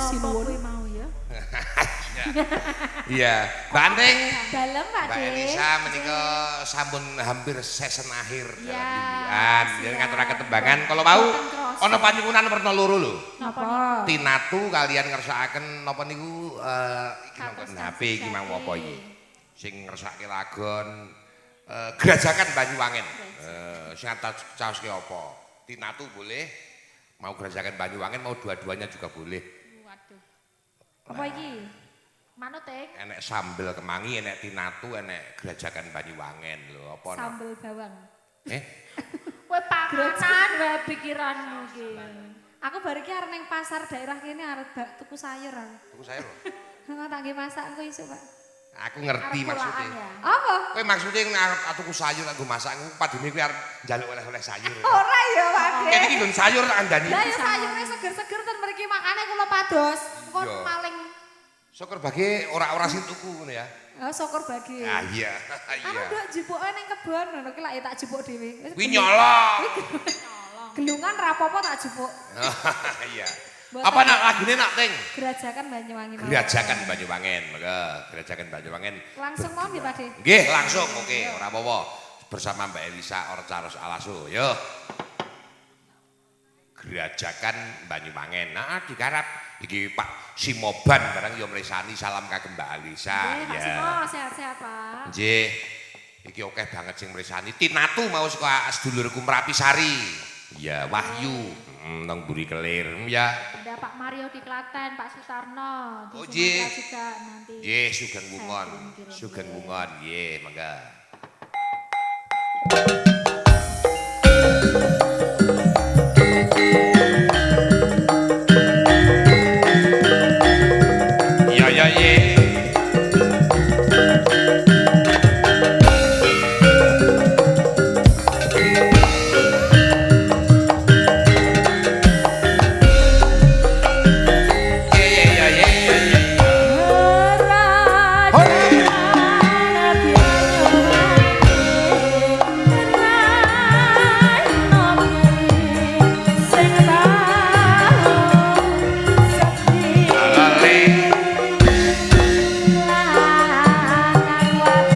Sinuwun mau ya. Iya, Mbak Anting. Dalem Pak Mbak De. Elisa menika sampun hampir season akhir dalam Ya, mingguan. Jadi ngaturaken tembangan kalau mau ana panyuwunan werna loro lho. Napa? Tinatu kalian ngersakaken napa niku iki nonton HP iki mau apa iki? Sing ngersakake lagon Gerajakan Banyuwangen. Sing caoske apa? Tinatu boleh, mau Gerajakan Banyuwangen mau dua-duanya juga boleh. Waduh. Apa iki? Manut Enek sambel kemangi, enek tinatu, enek Gerajakan Banyuwangen lho, apa sambel bawang. Kowe panganan wae pikiranmu iki. Aku bar iki arep ning pasar daerah kene arep tuku sayur aku. Tuku sayur lho. Nggak tak nggih masak engko isuk, Pak. Aku ngerti maksudnya. Ya. Apa? Kowe maksudnya arep tuku sayur aku masak padune kowe arep njaluk oleh-oleh sayur. Ora ya, Pak De. Kene iki lho sayur tak andani. Lah ya sayure seger-seger ten mriki makane kula pados. Kon Iya. maling Syukur bagi ora-ora sing tuku ngono ya. syukur bagi. Ah iya. Anu nduk jibuke ning kebon ngono ki lak ya tak jupuk dhewe. Kuwi nyolong. Gelungan rapopo tak jupuk. Iya. Apa nak lagune nak Ting? Gerajakan Banyuwangi. Gerajakan Banyuwangen, maka Gerajakan Banyuwangen. Langsung mau nggih, Pak De? Nggih, langsung oke, ora apa-apa. Bersama Mbak Elisa Orcaros Alaso, yo. Gerajakan Banyuwangen. Nah, digarap iki Pak Simoban barang yo mresani salam kagem Mbak Elisa. Pak Simo sehat-sehat, Pak. Nggih. Iki akeh banget sing mresani. Tinatu mau saka sedulurku Merapisari. Ya, Wahyu nang Buri Kelir. Ya. Ada Pak Mario di Klaten, Pak Sutarno di Oh, Sumatera juga nanti. Nggih, Sugeng Wungon. Sugeng Wungon, nggih, mangga.